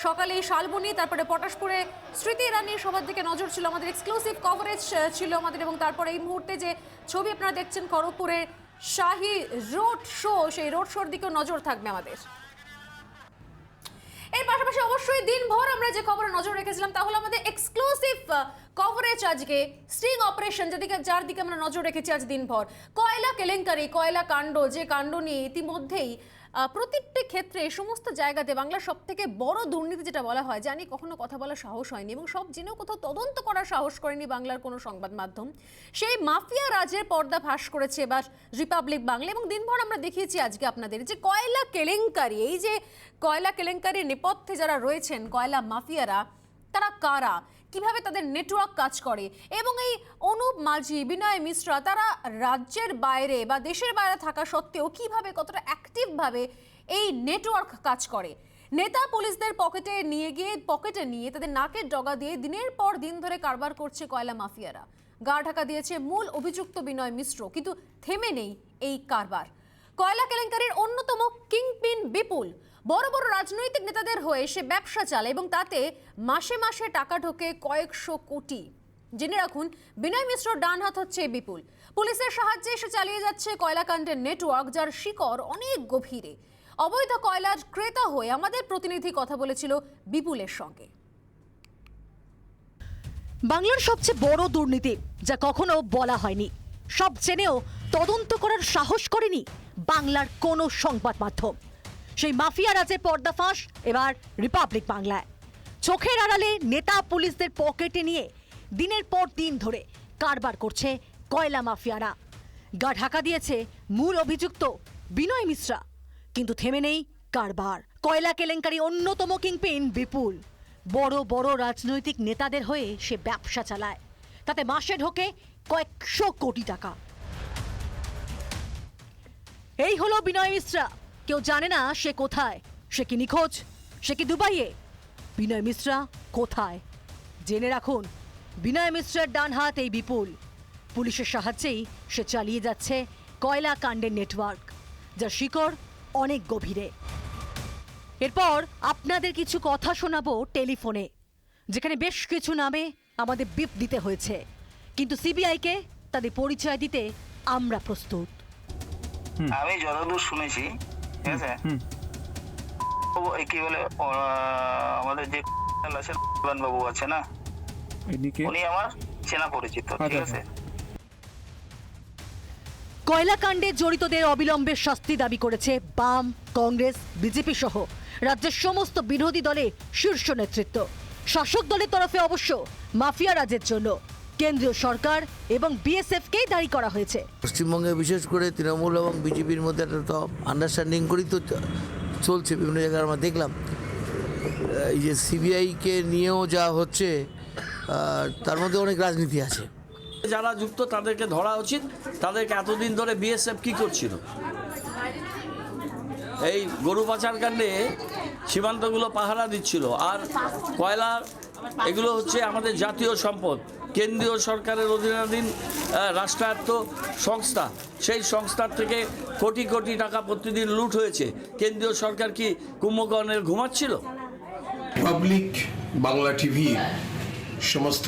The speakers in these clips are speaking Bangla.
সকালে শালবনী, তারপরে পটাশপুরে স্মৃতি ইরানির সবার দিকে নজর ছিল আমাদের, এক্সক্লুসিভ কভারেজ ছিল আমাদের। এবং তারপরে এই মুহূর্তে যে ছবি আপনারা দেখছেন খড়গপুরের শাহী রোড শো, সেই রোড শোর দিকেও নজর থাকবে আমাদের। এর পাশাপাশি অবশ্যই দিনভর আমরা যে খবরে নজর রেখেছিলাম তা হলো আমাদের এক্সক্লুসিভ কভারেজ আজকে স্ট্রিং অপারেশন, যার দিকে আমরা নজর রেখেছি আজ দিনভর। কয়লা কেলেঙ্কারি, কয়লা কাণ্ড, যে কাণ্ড নিয়ে ইতিমধ্যেই প্রত্যেকটি ক্ষেত্রে সমস্ত জায়গাতে বাংলার সব থেকে বড় দুর্নীতি যেটা বলা হয়, জানি কখনো কথা বলার সাহস হয়নি এবং সব জেনেও কোথাও তদন্ত করার সাহস করেনি বাংলার কোনো সংবাদ মাধ্যম। সেই মাফিয়া রাজের পর্দা ফাঁস করেছে বা রিপাবলিক বাংলা। এবং দিনভর আমরা দেখিয়েছি আজকে আপনাদের যে কয়লা কেলেঙ্কারি, এই যে কয়লা কেলেঙ্কারির নেপথ্যে যারা রয়েছেন কয়লা মাফিয়ারা, তারা কারা, কিভাবে তাদের নেটওয়ার্ক কাজ করে, এবং এই অনুপ মাঝি, বিনয় মিশ্রা, তারা রাজ্যের বাইরে বা দেশের বাইরে থাকা সত্ত্বেও কিভাবে কতটা অ্যাক্টিভভাবে এই নেটওয়ার্ক কাজ করে। নেতা পুলিশদের পকেটে নিয়ে তাদের নাকের ডগা দিয়ে দিনের পর দিন ধরে কারবার করছে কয়লা মাফিয়ারা। গা ঢাকা দিয়েছে মূল অভিযুক্ত বিনয় মিশ্র, কিন্তু থেমে নেই এই কারবার। কয়লা কেলেঙ্কারির অন্যতম কিংপিন বিপুল বড় বড় রাজনৈতিক নেতাদের হয়ে সে ব্যবসা চালায় এবং তাতে মাসে মাসে টাকা ঢোকে কয়েকশো কোটি। জেনে রাখুন, বিনয় মিশ্র ডান হাত হচ্ছে বিপুল। পুলিশের সাহায্যে এসে চালিয়ে যাচ্ছে কয়লাকাণ্ডের নেটওয়ার্ক, যার শিকড় অনেক গভীরে। অবৈধ কয়লার ক্রেতা হয়ে আমাদের প্রতিনিধি কথা বলেছিল বিপুলের সঙ্গে। বাংলার সবচেয়ে বড় দুর্নীতি যা কখনো বলা হয়নি, সব জেনেও তদন্ত করার সাহস করেনি বাংলার কোনো সংবাদ মাধ্যম। সেই মাফিয়া রাজের পর্দাফাঁস এবার রিপাবলিক বাংলায়। চোখের আড়ালে নেতা পুলিশদের পকেটে নিয়ে দিনের পর দিন ধরে কারবার করছে কয়লা মাফিয়ারা। গা ঢাকা দিয়েছে মূল অভিযুক্ত বিনয় মিশ্রা, কিন্তু থেমে নেই কারবার। কয়লা কেলেঙ্কারি অন্যতম কিংপিন বিপুল বড় বড় রাজনৈতিক নেতাদের হয়ে সে ব্যবসা চালায়, তাতে মাসে ঢোকে কয়েকশো কোটি টাকা। এই হলো বিনয় মিশ্রা। কেউ জানে না সে কোথায়, সে কি নিখোঁজ, সে কি দুবাইয়ে। বিনয় মিশ্রা কোথায়? জেনে রাখুন, বিনয় মিশ্রের ডান হাত এই বিপুল। পুলিশের সাহায্যেই সে চালিয়ে যাচ্ছে কয়লা কাণ্ডের নেটওয়ার্ক, যার শিকড় অনেক গভীরে। এরপর আপনাদের কিছু কথা শোনাবো টেলিফোনে, যেখানে বেশ কিছু নামে আমাদের বিপ দিতে হয়েছে, কিন্তু সিবিআইকে তাদের পরিচয় দিতে আমরা প্রস্তুত। আমি যতদূর শুনেছি, ঠিক আছে, কি বলে আমাদের যে বাবু আছে না, উনি আমার চেনা পরিচিত, ঠিক আছে। কয়লা কাণ্ডে জড়িতদের অবিলম্বে শাস্তি দাবি করেছে বাম, কংগ্রেস, বিজেপি সহ রাজ্যের সমস্ত বিরোধী দলের শীর্ষ নেতৃত্ব। শাসক দলের তরফে অবশ্য মাফিয়া রাজের জন্য কেন্দ্রীয় সরকার এবং বিএসএফকেই দায়ী করা হয়েছে। পশ্চিমবঙ্গে বিশেষ করে তৃণমূল এবং বিজেপির মধ্যে একটা তো আন্ডারস্ট্যান্ডিং করেই তো চলছে বিভিন্ন জায়গায়। আমরা দেখলাম এই যে সিবিআইকে নিয়েও যা হচ্ছে, তার মধ্যে অনেক রাজনীতি আছে। যারা যুক্ত তাদেরকে ধরা উচিত। তাদেরকে এতদিন ধরে বিএসএফ কি করছিল? এই গরু পাচার কাণ্ডে সীমান্তগুলো পাহারা দিচ্ছিল, আর কয়লার এগুলো হচ্ছে আমাদের জাতীয় সম্পদ, কেন্দ্রীয় সরকারের অধীনাধীন রাষ্ট্রায়ত্ত সংস্থা। সেই সংস্থার থেকে কোটি কোটি টাকা প্রতিদিন লুট হয়েছে। কেন্দ্রীয় সরকার কি কুম্ভকর্ণের ঘুমাচ্ছিল? পাবলিক বাংলা টিভি সমস্ত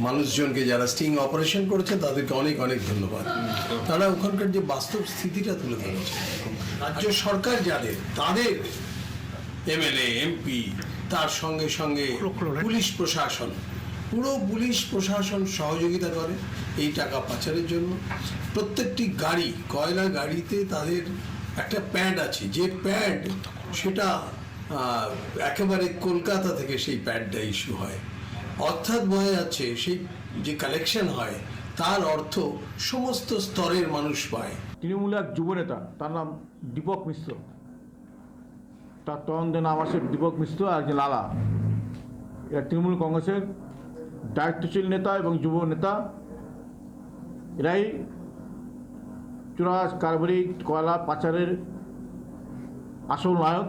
মানুষজনকে যারা স্টিং অপারেশন করেছেন তাদেরকে অনেক অনেক ধন্যবাদ। তারা ওখানকার যে বাস্তব স্থিতিটা তুলে ধরেছে। রাজ্য সরকার যাদের, তাদের এমএলএ, এমপি, তার সঙ্গে সঙ্গে পুলিশ প্রশাসন, পুরো পুলিশ প্রশাসন সহযোগিতা করে এই টাকা পাচারের জন্য। প্রত্যেকটি গাড়ি, কয়লা গাড়িতে তাদের একটা প্যাড আছে, যে প্যাড সেটা একেবারে কলকাতা থেকে সেই প্যাডটা ইস্যু হয়। অর্থাৎ বোঝা যাচ্ছে সেই যে কালেকশন হয় তার অর্থ সমস্ত স্তরের মানুষ পায়। তৃণমূলের এক যুবনেতা, তার নাম দীপক মিশ্র, তার তদন্তে নাম আছে দীপক মিশ্র আর একজন লালা। এরা তৃণমূল কংগ্রেসের দায়িত্বশীল নেতা এবং যুব নেতা। এরাই চোরা কারবারি কয়লা পাচারের আসল নায়ক।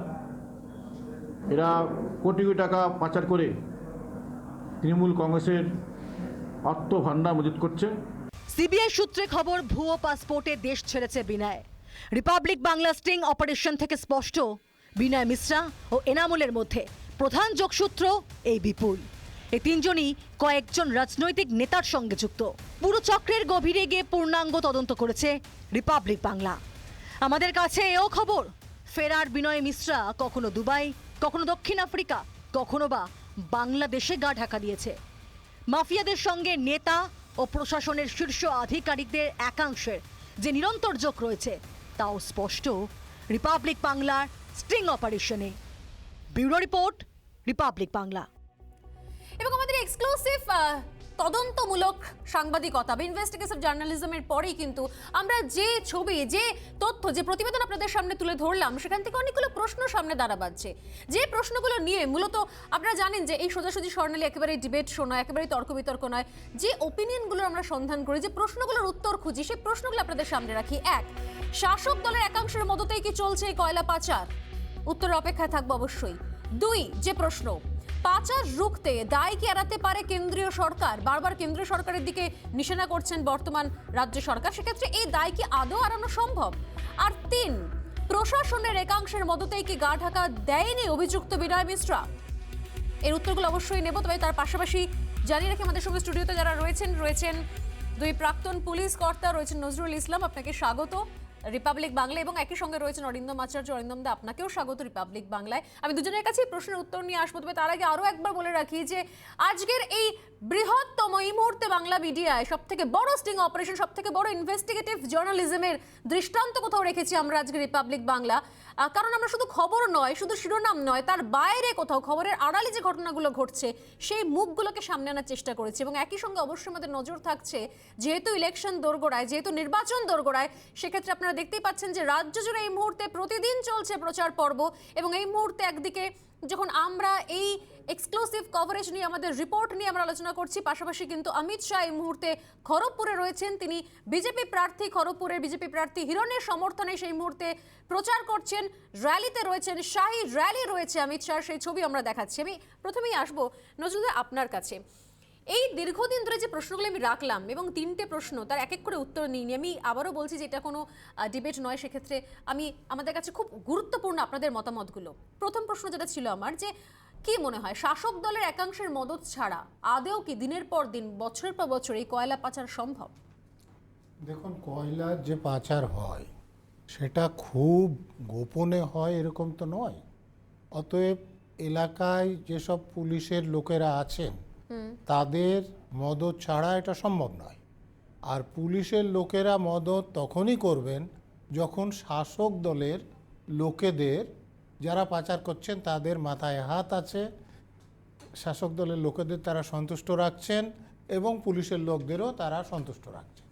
এরা কোটি কোটি টাকা পাচার করে তৃণমূল কংগ্রেসের অর্থ ভান্ডার মজুত করছে। সিবিআই সূত্রে খবর, ভুয়ো পাসপোর্টে দেশ ছেড়েছে বিনয়। রিপাবলিক বাংলা স্টিং অপারেশন থেকে স্পষ্ট, বিনয় মিশ্রা ও এনামুলের মধ্যে প্রধান যোগসূত্র এই বিপুল। এই তিনজনই কয়েকজন রাজনৈতিক নেতার সঙ্গে যুক্ত। পুরো চক্রের গভীরে গিয়ে পূর্ণাঙ্গ তদন্ত করেছে রিপাবলিক বাংলা। আমাদের কাছে এও খবর, ফেরার বিনয় মিশ্রা কখনো দুবাই, কখনো দক্ষিণ আফ্রিকা, কখনো বা বাংলাদেশে গা ঢাকা দিয়েছে। মাফিয়াদের সঙ্গে নেতা ও প্রশাসনের শীর্ষ আধিকারিকদের একাংশের যে নিরন্তর যোগ রয়েছে তাও স্পষ্ট রিপাবলিক বাংলার স্টিং অপারেশনে। Bureau report, Republic Bangla. এবং আমাদের এক্সক্লুসিভ তদন্তমূলক সাংবাদিকতা বা ইনভেস্টিগেটিভ জার্নালিজমের পরেই কিন্তু আমরা যে ছবি, যে তথ্য, যে প্রতিবেদন আপনাদের সামনে তুলে ধরলাম, সেখান থেকে অনেকগুলো প্রশ্ন সামনে দাঁড়াচ্ছে। যে প্রশ্নগুলো নিয়ে মূলত আপনারা জানেন যে এই সোজাসুজি স্বর্ণালী একেবারে ডিবেট শো নয়, একেবারে তর্ক বিতর্ক নয়। যে ওপিনিয়নগুলো আমরা সন্ধান করি, যে প্রশ্নগুলোর উত্তর খুঁজি, সেই প্রশ্নগুলো আপনাদের সামনে রাখি। এক, শাসক দলের একাংশের মদতেই কি চলছে এই কয়লা পাচার? উত্তরের অপেক্ষায় থাকবো অবশ্যই। দুই, যে প্রশ্ন, পাচার রুখতে দায় কি এড়াতে পারে কেন্দ্রীয় সরকার? বারবার কেন্দ্রীয় সরকারের দিকে নিশানা করছেন বর্তমান রাজ্য সরকার, সেক্ষেত্রে এই দায় কি আদৌ এড়ানো সম্ভব? আর তিন, প্রশাসনের একাংশের মদতেই কি গা ঢাকা দেয়নি অভিযুক্ত বিনয় মিশ্রা? এর উত্তরগুলো অবশ্যই নেব, তবে তার পাশাপাশি জানিয়ে রাখি আমাদের সঙ্গে স্টুডিওতে যারা রয়েছেন দুই প্রাক্তন পুলিশ কর্তা রয়েছেন। নজরুল ইসলাম, আপনাকে স্বাগত রিপাবলিক বাংলা, এবং একই সঙ্গে রয়েছেন অরিন্দম আচার্য। অরিন্দম দা, আপনাকেও স্বাগত রিপাবলিক বাংলায়। আমি দুজনের কাছেই প্রশ্নের উত্তর নিয়ে আসবো, তবে তার আগে আরও একবার বলে রাখি যে আজকের এই বৃহত্তম, এই মুহূর্তে বাংলা মিডিয়ায় সব থেকে বড় স্টিং অপারেশন, সব থেকে বড় ইনভেস্টিগেটিভ জার্নালিজমের দৃষ্টান্ত কোথাও রেখেছি আমরা আজকে রিপাবলিক বাংলা। কারণ আমরা শুধু খবর নয়, শুধু শিরোনাম নয়, তার বাইরে কোথাও খবরের আড়ালে যে ঘটনাগুলো ঘটছে সেই মুখগুলোকে সামনে আনার চেষ্টা করেছি। এবং একই সঙ্গে অবশ্যই আমাদের নজর থাকছে, যেহেতু ইলেকশন দোরগোড়ায়, যেহেতু নির্বাচন দোরগোড়ায়, সেক্ষেত্রে আপনারা দেখতেই পাচ্ছেন যে রাজ্য জুড়ে এই মুহূর্তে প্রতিদিন চলছে প্রচার পর্ব। এবং এই মুহূর্তে একদিকে যখন আমরা এই এক্সক্লুসিভ কভারেজ নিয়ে, আমাদের রিপোর্ট নিয়ে আমরা আলোচনা করছি, পাশাপাশি কিন্তু অমিত শাহ এই মুহূর্তে খড়গপুরে রয়েছেন। তিনি বিজেপি প্রার্থী, খড়গপুরের বিজেপি প্রার্থী হিরণের সমর্থনে সেই মুহূর্তে প্রচার করছেন, র্যালিতে রয়েছেন, শাহী র্যালি রয়েছে অমিত শাহ, সেই ছবি আমরা দেখাচ্ছি। আমি প্রথমেই আসবো নজরুল আপনার কাছে। এই দীর্ঘদিন ধরে যে প্রশ্নগুলো আমি রাখলাম এবং তিনটে প্রশ্ন, তার এক এক করে উত্তর নিইনি। আমি আবারও বলছি যে এটা কোনো ডিবেট নয়, সেক্ষেত্রে আমাদের কাছে খুব গুরুত্বপূর্ণ আপনাদের মতামতগুলো। প্রথম প্রশ্ন যেটা ছিল আমার, যে কি মনে হয় শাসক দলের একাংশের মদত ছাড়া আদৌ কি দিনের পর দিন, বছরের পর বছর এই কয়লা পাচার সম্ভব? দেখুন, কয়লার যে পাচার হয় সেটা খুব গোপনে হয় এরকম তো নয়। অতএব এলাকায় যেসব পুলিশের লোকেরা আছেন তাদের মদত ছাড়া এটা সম্ভব নয়। আর পুলিশের লোকেরা মদত তখনই করবেন যখন শাসক দলের লোকেদের, যারা পাচার করছেন তাদের মাথায় হাত আছে, শাসক দলের লোকেদের তারা সন্তুষ্ট রাখছেন এবং পুলিশের লোকদেরও তারা সন্তুষ্ট রাখছেন।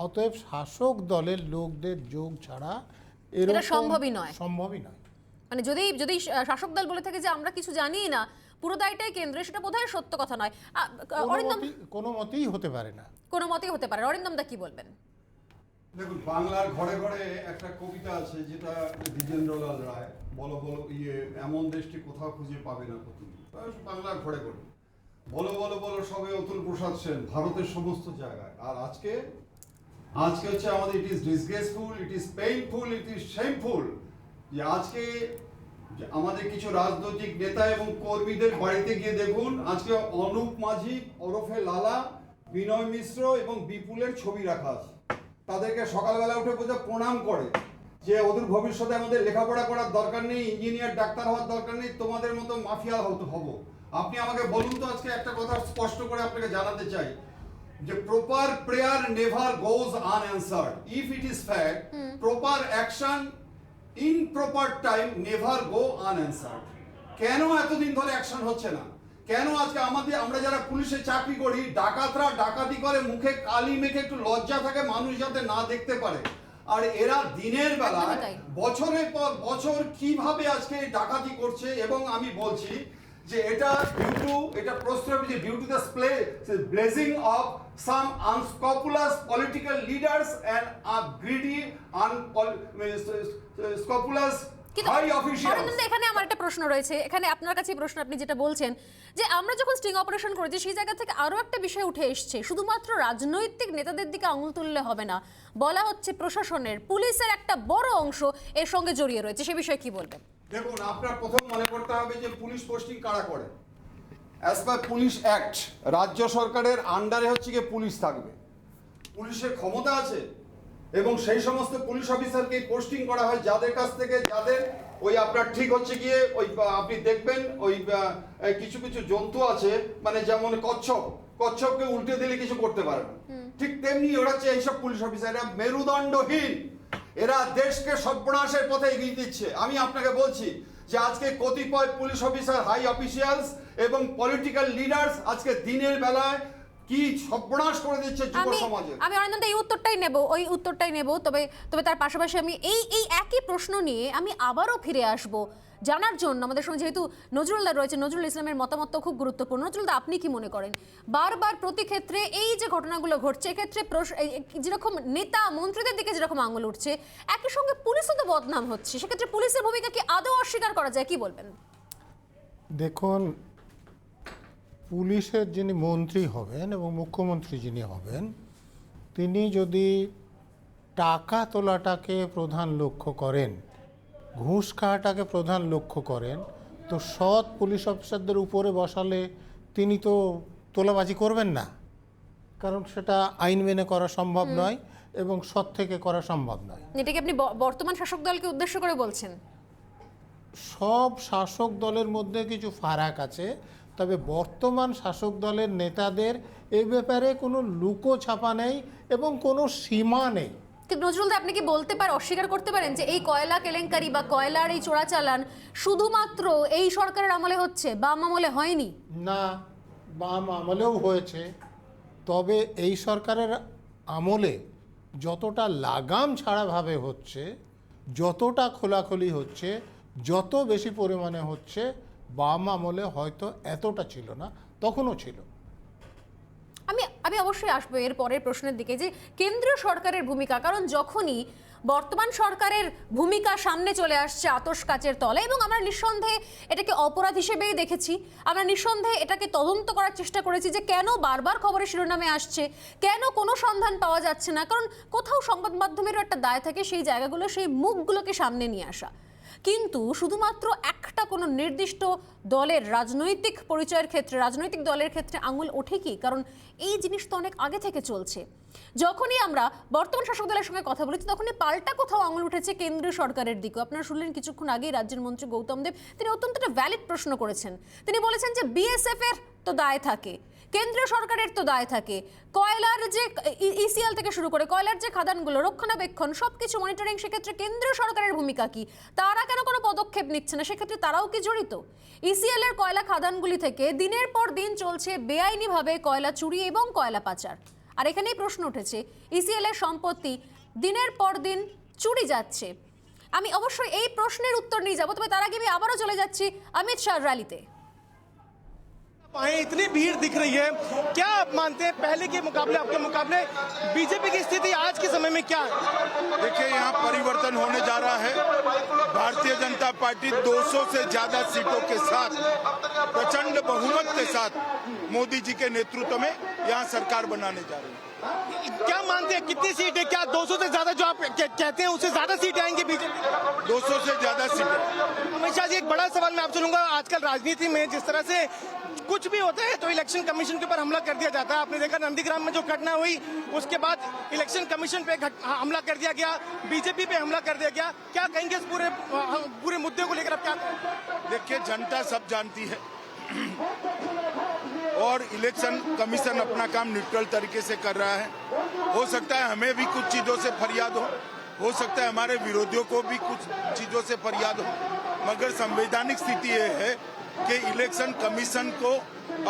অতএব শাসক দলের লোকদের যোগ ছাড়া এটা সম্ভবই নয়। মানে যদি শাসক দল বলে থাকে যে আমরা কিছু জানি না, পুরো দায়টাই কেন্দ্রে, সেটা বোধহয় সত্য কথা নয়। অরিন্দম, কোনো মতেই হতে পারে না, কোনো মতেই হতে পারে। অরিন্দম দা কি বলবেন? দেখুন, বাংলার ঘরে ঘরে একটা কবিতা আছে যেটা দ্বিজেন্দ্রলাল রায়, বলো বলো এমন দেশটি কোথাও খুঁজে পাবে না প্রতিদিন। বাংলার ঘরে ঘরে বলো বলো বলো সবে অতুল প্রসাদ সেন, ভারতের সমস্ত জায়গায়। আর আজকে হচ্ছে আমাদের it is disgraceful, it is painful, it is shameful যে আজকে আমাদের কিছু রাজনৈতিক নেতা এবং কর্মীদের বাড়িতে গিয়ে দেখুন, আজকে অনুপ মাঝি ওরফে লালা, বিনয় মিশ্র এবং বিপুলের ছবি রাখা আছে। তাদেরকে সকালবেলা উঠে বোঝা প্রণাম করে যে ওদের ভবিষ্যতে আমাদের লেখাপড়া করার দরকার নেই, ইঞ্জিনিয়ার ডাক্তার হওয়ার দরকার নেই, তোমাদের মতো মাফিয়া হব। আপনি আমাকে বলুন তো, আজকে একটা কথা স্পষ্ট করে আপনাকে জানাতে চাই যে proper prayer never goes unanswered. If it is fact, proper action in proper time never go unanswered. কেন এতদিন ধরে অ্যাকশন হচ্ছে না? কেন আজকে আমরা যারা পুলিশে চাকরি করি, ডাকাতরা ডাকাতি করে মুখে কালি মেখে একটু লজ্জা থাকে, মানুষ যাতে না দেখতে পারে, আর এরা দিনের বেলা বছরের পর বছর কিভাবে আজকে ডাকাতি করছে। এবং আমি বলছি যে এটা due to the blazing of some unscrupulous political leaders and greedy unscrupulous high officials. এখানে আমার একটা প্রশ্ন রয়েছে, এখানে আপনার কাছে প্রশ্ন, আপনি যেটা বলছেন যে আমরা যখন স্টিং অপারেশন করেছি সেই জায়গা থেকে আরো একটা বিষয় উঠে এসছে, শুধুমাত্র রাজনৈতিক নেতাদের দিকে আঙুল তুললে হবে না, বলা হচ্ছে প্রশাসনের, পুলিশের একটা বড় অংশ এর সঙ্গে জড়িয়ে রয়েছে। সে বিষয়ে কি বলবেন? দেখুন, আপনার প্রথম মনে করতে হবে যে পুলিশ পোস্টিং কারা করে। অ্যাজ পার পুলিশ অ্যাক্ট রাজ্য সরকারের আন্ডারে হচ্ছে গিয়ে পুলিশ থাকবে, পুলিশের ক্ষমতা আছে এবং সেই সমস্ত পুলিশ অফিসারকে পোস্টিং করা হয় যাদের কাছ থেকে, যাদের ওই আপনার ঠিক হচ্ছে গিয়ে ওই আপনি দেখবেন ওই কিছু কিছু জন্তু আছে, মানে যেমন কচ্ছপকে উল্টে দিলে কিছু করতে পারে না, ঠিক তেমনি ওরা হচ্ছে এইসব পুলিশ অফিসার, এরা মেরুদণ্ডহীন, এরা দেশকে সর্বনাশের পথে এগিয়ে দিচ্ছে। আমি আপনাকে বলছি যে আজকে কতিপয় পুলিশ অফিসার, হাই অফিসিয়ালস এবং পলিটিক্যাল লিডার্স আজকে দিনের বেলায় কি সর্বনাশ করে দিচ্ছে যুব সমাজে। আমি অনন্ত এই উত্তরটাই নেব, তবে তার পাশাপাশি আমি এই একই প্রশ্ন নিয়ে আমি আবারও ফিরে আসব জানার জন্য। আমাদের সঙ্গে যেহেতু নজরুলদা রয়েছে, নজরুল ইসলামের মতামত খুব গুরুত্বপূর্ণ। নজরুলদা, আপনি কি মনে করেন বারবার প্রতি ক্ষেত্রে এই যে ঘটনাগুলো ঘটছে, এক্ষেত্রে যেরকম নেতা মন্ত্রীদের দিকে যেরকম আঙুল উঠছে, একই সঙ্গে পুলিশও তো বদনাম হচ্ছে, সেক্ষেত্রে পুলিশের ভূমিকা কি আদৌ অস্বীকার করা যায়? কি বলবেন? দেখুন, পুলিশের যিনি মন্ত্রী হবেন এবং মুখ্যমন্ত্রী যিনি হবেন, তিনি যদি টাকা তোলাটাকে প্রধান লক্ষ্য করেন, ঘুষ খাওয়াটাকে প্রধান লক্ষ্য করেন, তো সৎ পুলিশ অফিসারদের উপরে বসালে তিনি তো তোলাবাজি করবেন না, কারণ সেটা আইন মেনে করা সম্ভব নয় এবং সৎ থেকে করা সম্ভব নয়। এটা কি আপনি বর্তমান শাসক দলকে উদ্দেশ্য করে বলছেন? সব শাসক দলের মধ্যে কিছু ফারাক আছে, তবে বর্তমান শাসক দলের নেতাদের এই ব্যাপারে কোনো লুকোছাপা নেই এবং কোনো সীমা নেই। কিন্তু নজরুলদা, আপনি কি অস্বীকার করতে পারেন যে এই কয়লা কেলেঙ্কারি বা কয়লার এই চোরাচালান শুধুমাত্র এই সরকারের আমলে হচ্ছে, বাম আমলে হয়নি? না, বাম আমলেও হয়েছে, তবে এই সরকারের আমলে যতটা লাগাম ছাড়াভাবে হচ্ছে, যতটা খোলাখুলি হচ্ছে, যত বেশি পরিমাণে হচ্ছে, বাম আমলে হয়তো এতটা ছিল না, তখনও ছিল। আমি অবশ্যই আসবো এর পরের প্রশ্নের দিকে, যে কেন্দ্রীয় সরকারের ভূমিকা, কারণ যখনই বর্তমান সরকারের ভূমিকা সামনে চলে আসছে আতশ কাচের তলে, এবং আমরা নিঃসন্দেহে এটাকে অপরাধ হিসেবেই দেখেছি, আমরা নিঃসন্দেহে এটাকে তদন্ত করার চেষ্টা করেছি যে কেন বারবার খবরের শিরোনামে আসছে, কেন কোনো সন্ধান পাওয়া যাচ্ছে না, কারণ কোথাও সংবাদ মাধ্যমেরও একটা দায় থাকে সেই জায়গাগুলো, সেই মুখগুলোকে সামনে নিয়ে আসা। কিন্তু শুধুমাত্র একটা কোনো নির্দিষ্ট দলের রাজনৈতিক পরিচয়ের ক্ষেত্রে, রাজনৈতিক দলের ক্ষেত্রে আঙুল ওঠে কি? কারণ এই জিনিস তো অনেক আগে থেকে চলছে। যখনই আমরা বর্তমান শাসক দলের সঙ্গে কথা বলেছি, তখনই পাল্টা কোথাও আঙুল উঠেছে কেন্দ্রীয় সরকারের দিকেও। আপনারা শুনলেন কিছুক্ষণ আগেই রাজ্যের মন্ত্রী গৌতম দেব, তিনি অত্যন্ত একটা ভ্যালিড প্রশ্ন করেছেন। তিনি বলেছেন যে বিএসএফ এর তো দায় থাকে, কেন্দ্রীয় সরকারের তো দায় থাকে, কয়লার যে ইসিএল থেকে শুরু করে কয়লার যে খাদানগুলো রক্ষণাবেক্ষণ সবকিছু মনিটরিং, সেক্ষেত্রে কেন্দ্রীয় সরকারের ভূমিকা কি? তারা কেন কোনো পদক্ষেপ নিচ্ছে না? সেক্ষেত্রে তারাও কি জড়িত? ইসিএল এর কয়লা খাদানগুলি থেকে দিনের পর দিন চলছে বেআইনিভাবে কয়লা চুরি এবং কয়লা পাচার। আর এখানেই প্রশ্ন উঠেছে, ইসিএল এর সম্পত্তি দিনের পর দিন চুরি যাচ্ছে। আমি অবশ্যই এই প্রশ্নের উত্তর নিয়ে যাবো, তবে তার আগে আমি আবারও চলে যাচ্ছি অমিত শাহ র্যালিতে। इतनी भीड़ दिख रही है, क्या आप मानते हैं पहले के मुकाबले, आपके मुकाबले बीजेपी की स्थिति आज के समय में क्या है? देखिए, यहाँ परिवर्तन होने जा रहा है। भारतीय जनता पार्टी 200 से ज्यादा सीटों के साथ, प्रचंड बहुमत के साथ मोदी जी के नेतृत्व में यहाँ सरकार बनाने जा रही है। क्या मानते हैं कितनी सीट है? क्या 200 से ज्यादा जो आप कहते हैं उससे ज्यादा सीटें आएंगी बीजेपी? 200 से ज्यादा सीटें। अमित शाह जी, एक बड़ा सवाल मैं आपसे लूंगा, आजकल राजनीति में जिस तरह से कुछ भी होता है तो इलेक्शन कमीशन के ऊपर हमला कर दिया जाता है। आपने देखा नंदीग्राम में जो घटना हुई, उसके बाद इलेक्शन कमीशन पे हमला कर दिया गया, बीजेपी पे हमला कर दिया गया। क्या कहेंगे इस पूरे मुद्दे को लेकर? आप क्या कहेंगे? देखिए, जनता सब जानती है और इलेक्शन कमीशन अपना काम न्यूट्रल तरीके से कर रहा है। हो सकता है हमें भी कुछ चीजों से फरियाद हो सकता है हमारे विरोधियों को भी कुछ चीजों से फरियाद हो, मगर संवैधानिक स्थिति ये है कि इलेक्शन कमीशन को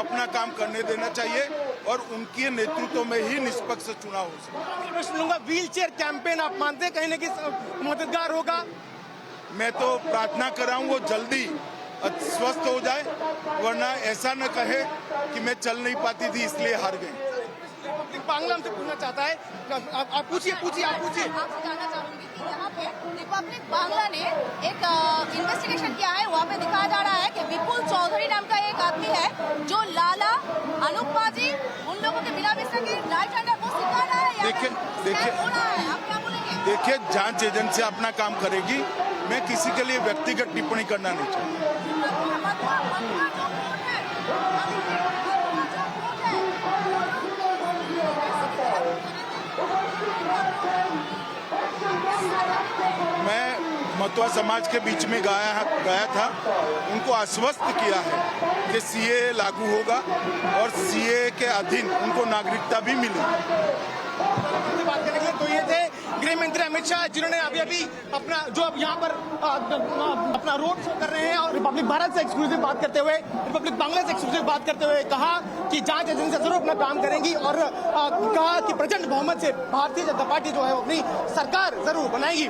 अपना काम करने देना चाहिए और उनके नेतृत्व में ही निष्पक्ष चुनाव हो सकता है। मैं सुनूंगा व्हील चेयर कैंपेन, आप मानते हैं कहीं ना कहीं मददगार होगा? मैं तो प्रार्थना कर रहा हूँ वो जल्दी स्वस्थ हो जाए, वरना ऐसा न कहे कि मैं चल नहीं पाती थी इसलिए हार गई। बांग्ला हमसे पूछना चाहता है, आप पूछिए। आपसे जानना चाहूंगी कि यहाँ पे रिपब्लिक बांग्ला ने एक इन्वेस्टिगेशन किया है, वहाँ पे दिखाया जा रहा है कि विपुल चौधरी नाम का एक आदमी है जो लाला, अनूप पाजी, उन लोगों के मिला मिश्रा के राइट हैंडर, वो सिखा रहा है। देखिए, हो रहा है, आप क्या बोलेंगे? देखिए, जांच एजेंसी अपना काम करेगी। मैं किसी के लिए व्यक्तिगत टिप्पणी करना नहीं चाहता। मैं मतवा समाज के बीच में गया था, उनको आश्वस्त किया है कि सीए लागू होगा और सीए के अधीन उनको नागरिकता भी मिलेगी। बात करने के लिए तो ये थे गृह मंत्री अमित शाह, जिन्होंने अभी अपना जो अब यहाँ पर अपना रोड शो कर रहे हैं और रिपब्लिक भारत से एक्सक्लूसिव बात करते हुए, रिपब्लिक बांग्ला से एक्सक्लूसिव बात करते हुए कहा कि जांच एजेंसी जरूर अपना काम करेंगी और कहा कि प्रचंड बहुमत से भारतीय जनता पार्टी जो है वो अपनी सरकार जरूर बनाएगी।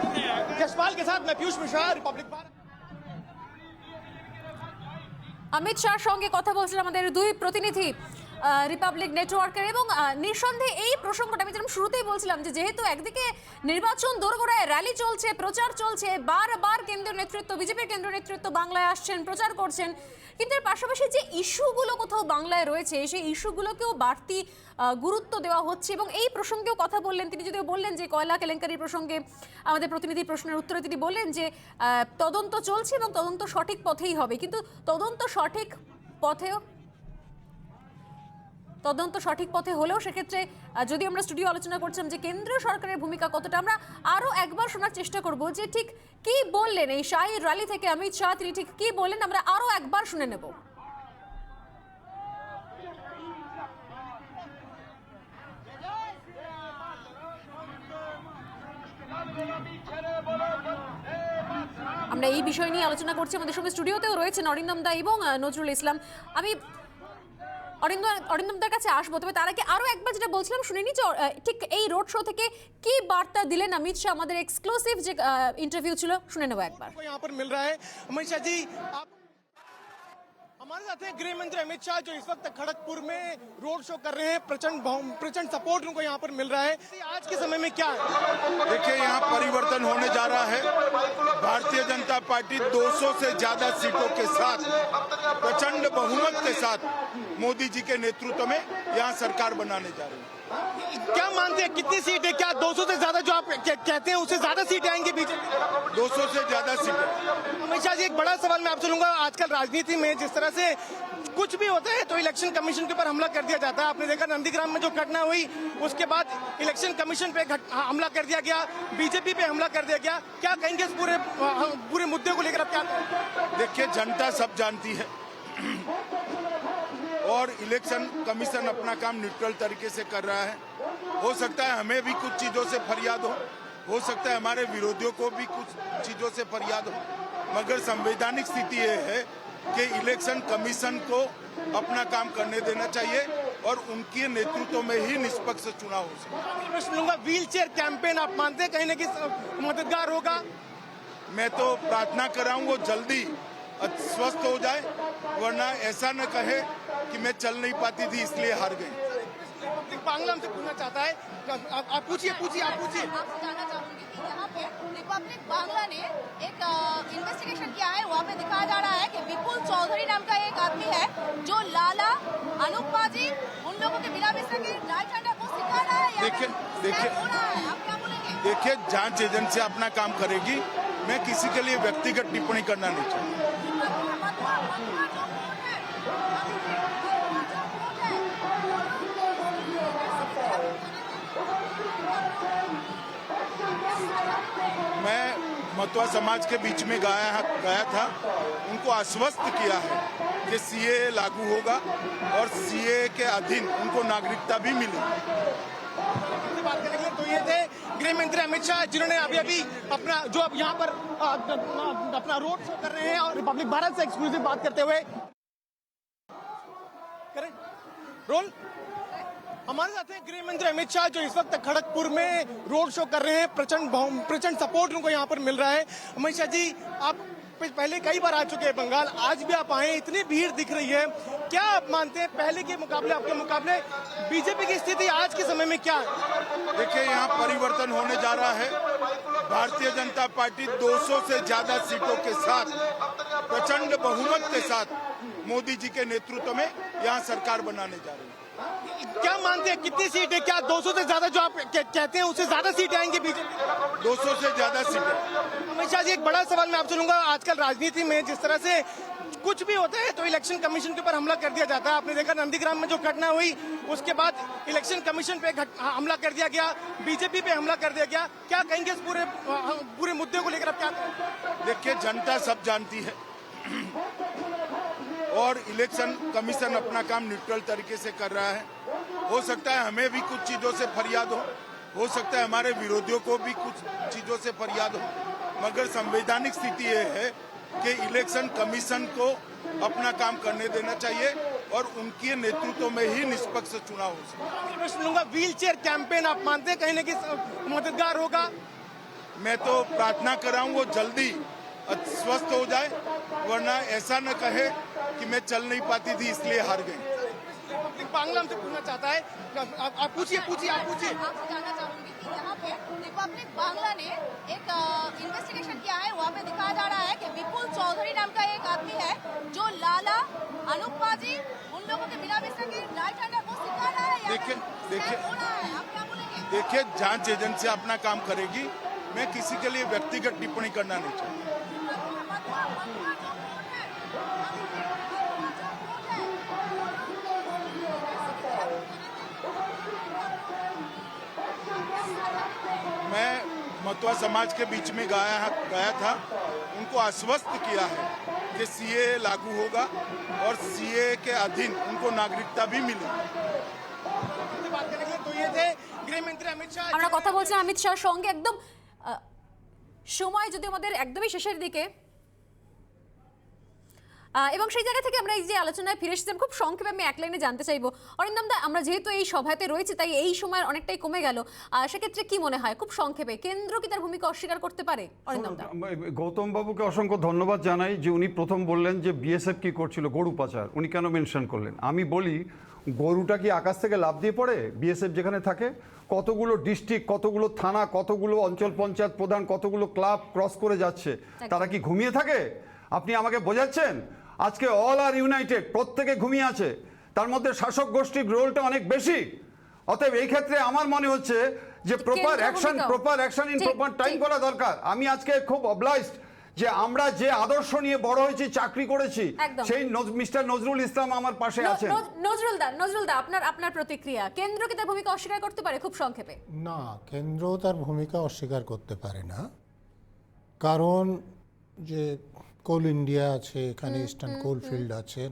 यशपाल के साथ मैं पीयूष मिश्रा, रिपब्लिक भारत। अमित शाहর সঙ্গে কথা বলছিলেন আমাদের দুই প্রতিনিধি রিপাবলিক নেটওয়ার্কের এবং নিঃসন্দেহে এই প্রসঙ্গটা আমি যেরকম শুরুতেই বলছিলাম যে যেহেতু একদিকে নির্বাচন দোরগোড়ায় র্যালি চলছে, প্রচার চলছে, বারবার কেন্দ্রীয় নেতৃত্ব, বিজেপির কেন্দ্রীয় নেতৃত্ব বাংলায় আসছেন, প্রচার করছেন, কিন্তু এর পাশাপাশি যে ইস্যুগুলো কোথাও বাংলায় রয়েছে সেই ইস্যুগুলোকেও বাড়তি গুরুত্ব দেওয়া হচ্ছে এবং এই প্রসঙ্গেও কথা বললেন তিনি। যদিও বললেন যে কয়লা কেলেঙ্কারির প্রসঙ্গে আমাদের প্রতিনিধির প্রশ্নের উত্তরে তিনি বললেন যে তদন্ত চলছে এবং তদন্ত সঠিক পথেই হবে, কিন্তু তদন্ত সঠিক পথে হলেও সেক্ষেত্রে যদি আমরা স্টুডিও আলোচনা করছিলাম যে কেন্দ্রীয় সরকারের ভূমিকা কতটা, আমরা আরও একবার শোনার চেষ্টা করব যে ঠিক কি বললেন এই শাহী র্যালি থেকে অমিত শাহ, তিনি ঠিক কি বললেন আমরা আরও একবার শুনে নেব। আমরা এই বিষয় নিয়ে আলোচনা করছি, আমাদের সঙ্গে স্টুডিওতেও রয়েছেন অরিন্দম দা এবং নজরুল ইসলাম। আমি অরিন্দমদার কাছে আসবো, তবে তার আগে আরো একবার যেটা বলছিলাম শুনে নি যে ঠিক এই রোড শো থেকে কি বার্তা দিলেন অমিত শাহ, আমাদের এক্সক্লুসিভ যে इंटरव्यू ছিল শুনে নেব একবার। यहाँ पर मिल रहा है अमित शाह जी, आप हमारे साथ हैं गृह मंत्री अमित शाह जो इस वक्त खड़गपुर में रोड शो कर रहे हैं। प्रचंड सपोर्ट उनको यहाँ पर मिल रहा है। आज के समय में क्या है? देखिए, यहाँ परिवर्तन होने जा रहा है। भारतीय जनता पार्टी 200 से ज्यादा सीटों के साथ प्रचंड बहुमत के साथ मोदी जी के नेतृत्व में यहाँ सरकार बनाने जा रही है। क्या मानते हैं कितनी सीट है? क्या 200 से ज्यादा जो आप कहते हैं उससे ज्यादा सीटें आएंगी बीजेपी? 200 से ज्यादा सीटें। अमित शाह जी, एक बड़ा सवाल मैं आपसे लूंगा। आजकल राजनीति में जिस तरह से कुछ भी होता है तो इलेक्शन कमीशन के ऊपर हमला कर दिया जाता है। आपने देखा नंदीग्राम में जो घटना हुई, उसके बाद इलेक्शन कमीशन पे हमला कर दिया गया, बीजेपी पे हमला कर दिया गया। क्या कहेंगे इस पूरे मुद्दे को लेकर? आप क्या कहेंगे? देखिए, जनता सब जानती है और इलेक्शन कमीशन अपना काम न्यूट्रल तरीके से कर रहा है। हो सकता है हमें भी कुछ चीजों से फरियाद हो सकता है हमारे विरोधियों को भी कुछ चीजों से फरियाद हो, मगर संवैधानिक स्थिति ये है कि इलेक्शन कमीशन को अपना काम करने देना चाहिए और उनके नेतृत्व में ही निष्पक्ष चुनाव हो सके। प्रश्न लूंगा, व्हील चेयर कैंपेन आप मानते हैं कहीं ना कहीं मददगार होगा? मैं तो प्रार्थना कर रहा हूँ वो जल्दी स्वस्थ हो जाए, वरना ऐसा न कहे कि मैं चल नहीं पाती थी इसलिए हार गई। बांग्ला हमसे पूछना चाहता है, आप पूछिए। आपसे जानना चाहूंगी कि यहाँ पे रिपब्लिक बांग्ला ने एक इन्वेस्टिगेशन किया है, वहाँ पे दिखाया जा रहा है कि विपुल चौधरी नाम का एक आदमी है जो लाला अनूप पाजी उन लोगों के बिना मिश्रा के राइट हैंड को सिखा रहा है। देखिए, जांच एजेंसी अपना काम करेगी। मैं किसी के लिए व्यक्तिगत टिप्पणी करना नहीं चाहता। मैं मतवा समाज के बीच में गया था, उनको आश्वस्त किया है कि सीए लागू होगा और सीए के अधीन उनको नागरिकता भी मिलेगी। बात करने के लिए तो ये थे गृह मंत्री अमित शाह, जिन्होंने अभी अपना जो अब यहाँ पर अपना रोड शो कर रहे हैं और रिपब्लिक भारत से एक्सक्लूसिव बात करते हुए करें रोल। हमारे साथ हैं गृह मंत्री अमित शाह जो इस वक्त खड़गपुर में रोड शो कर रहे हैं। प्रचंड सपोर्ट उनको यहाँ पर मिल रहा है। अमित शाह जी, आप पहले कई बार आ चुके हैं बंगाल, आज भी आप आए, इतनी भीड़ दिख रही है। क्या आप मानते हैं पहले के मुकाबले, आपके मुकाबले बीजेपी की स्थिति आज के समय में क्या है? देखिए, यहाँ परिवर्तन होने जा रहा है। भारतीय जनता पार्टी 200 से ज्यादा सीटों के साथ प्रचंड बहुमत के साथ मोदी जी के नेतृत्व में यहाँ सरकार बनाने जा रही है। क्या मानते हैं कितनी सीट है? क्या 200 से ज्यादा जो आप कहते हैं उससे ज्यादा सीट आएंगे बीजेपी? 200 से ज्यादा सीटें। अमित शाह जी, एक बड़ा सवाल मैं आपसे लूंगा। आजकल राजनीति में जिस तरह से कुछ भी होता है तो इलेक्शन कमीशन के ऊपर हमला कर दिया जाता है। आपने देखा नंदीग्राम में जो घटना हुई, उसके बाद इलेक्शन कमीशन पे हमला कर दिया गया, बीजेपी पे हमला कर दिया गया। क्या कहेंगे इस पूरे मुद्दे को लेकर? आप क्या कहेंगे? देखिए, जनता सब जानती है और इलेक्शन कमीशन अपना काम न्यूट्रल तरीके से कर रहा है। हो सकता है हमें भी कुछ चीजों से फरियाद हो सकता है हमारे विरोधियों को भी कुछ चीजों से फरियाद हो, मगर संवैधानिक स्थिति ये है कि इलेक्शन कमीशन को अपना काम करने देना चाहिए और उनके नेतृत्व में ही निष्पक्ष चुनाव हो सकता है। प्रश्न लूंगा, व्हील चेयर कैंपेन आप मानते हैं कहीं ना कहीं मददगार होगा? मैं तो प्रार्थना कर रहा हूँ वो जल्दी स्वस्थ हो जाए, वरना ऐसा न कहे कि मैं चल नहीं पाती थी इसलिए हार गई। बांग्ला हमसे पूछना चाहता है, आप पूछिए। आपसे जानना चाहूंगी कि यहाँ पे रिपब्लिक बांग्ला ने एक इन्वेस्टिगेशन किया है। वहाँ पे दिखाया जा रहा है कि विपुल चौधरी नाम का एक आदमी है जो लाला अनूप पाजी उन लोगों के बिना बिस्तर के राइट हैंडर को सिखा रहा है। देखिए, जांच एजेंसी अपना काम करेगी। मैं किसी के लिए व्यक्तिगत टिप्पणी करना नहीं चाहता। मैं मतवा समाज के बीच में गया था, उनको आश्वस्त किया है कि सीए लागू होगा और सीए के अधीन उनको नागरिकता भी मिलेगी। बात करेंगे तो ये थे गृहमंत्री अमित शाह। আমরা কথা বলছিলাম অমিত শাহর সঙ্গে। একদম সময় যদি আমাদের একদমই শেষের দিকে, এবং সেই জায়গা থেকে আমরা এই যে আলোচনায় ফিরে এসেছিলাম, খুব সংক্ষেপে আমি এক লাইনে জানতে চাইবো অরিন্দম দা, আমরা যেহেতু এই সভাতে রয়েছি তাই এই সময় অনেকটাই কমে গেল, সেক্ষেত্রে কি মনে হয় খুব সংক্ষেপে কেন্দ্র কি তার ভূমিকা অস্বীকার করতে পারে? অরিন্দম দা, গৌতম বাবুকে অসংখ্য ধন্যবাদ জানাই যে উনি প্রথম বললেন যে বিএসএফ কি করছিল, গরু পাচার। উনি কেন মেনশন করলেন? আমি বলি, গরুটা কি আকাশ থেকে লাফ দিয়ে পড়ে? বিএসএফ যেখানে থাকে, কতগুলো ডিস্ট্রিক্ট, কতগুলো থানা, কতগুলো অঞ্চল পঞ্চায়েত প্রধান, কতগুলো ক্লাব ক্রস করে যাচ্ছে, তারা কি ঘুমিয়ে থাকে? আপনি আমাকে বোঝাচ্ছেন আজকে অল আর ইউনাইটেড, প্রত্যেকে ঘুমিয়ে আছে, তার মধ্যে শাসক গোষ্ঠীর রোলটা অনেক বেশি। অতএব এই ক্ষেত্রে আমার মনে হচ্ছে যে proper action in proper time করা দরকার। আমি আজকে খুব অবলাইজড যে আমরা যে আদর্শ নিয়ে বড় হয়েছি, চাকরি করেছি, সেই মিস্টার নজরুল ইসলাম আমার পাশে আছেন। নজরুল দা আপনার প্রতিক্রিয়া, কেন্দ্র কি তার ভূমিকা অস্বীকার করতে পারে খুব সংক্ষেপে? না, কেন্দ্র তার ভূমিকা অস্বীকার করতে পারে না, কারণ যে কোল ইন্ডিয়া আছে, এখানে ইস্টার্ন কোলফিল্ড আছে,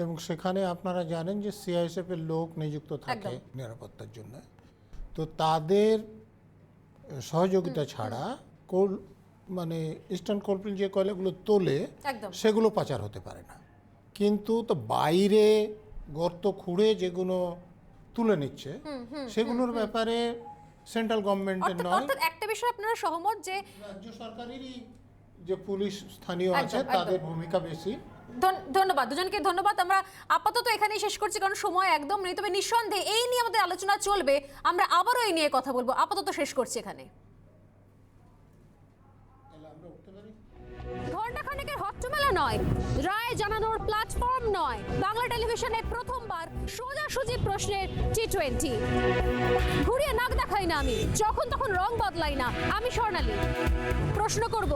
এবং সেখানে আপনারা জানেন যে সিআইএসএফ এর লোক নিযুক্ত থাকে নিরাপত্তার জন্য। তো তাদের সহযোগিতা ছাড়া মানে ইস্টার্ন কোলফিল্ড যে কয়লাগুলো তোলে সেগুলো পাচার হতে পারে না। কিন্তু তো বাইরে গর্ত খুঁড়ে যেগুলো তুলে নিচ্ছে সেগুলোর ব্যাপারে সেন্ট্রাল গভর্নমেন্টের নয়। অর্থাৎ একটা বিষয় আপনারা সহমত যে রাজ্য সরকারেরই যে পুলিশ স্থানীয় আছে তাদের ভূমিকা বেশি। ধন্যবাদ দুজনকে, ধন্যবাদ। আমরা আপাতত এখানেই শেষ করছি কারণ সময় একদম নেই, তবে নিঃসন্দেহে এই নিয়ে আমাদের আলোচনা চলবে, আমরা আবারও এই নিয়ে কথা বলবো। আপাতত শেষ করছি এখানে। ঘণ্টাখানেকের হট্টমেলা নয়, রায় জানানোর প্ল্যাটফর্ম নয়, বাংলা টেলিভিশনে প্রথমবার সোজাসুজি প্রশ্নের T20। ঘুরিয়ে নাক দেখাই না আমি, যখন তখন রং বদলাই না আমি। স্বর্ণালী প্রশ্ন করব,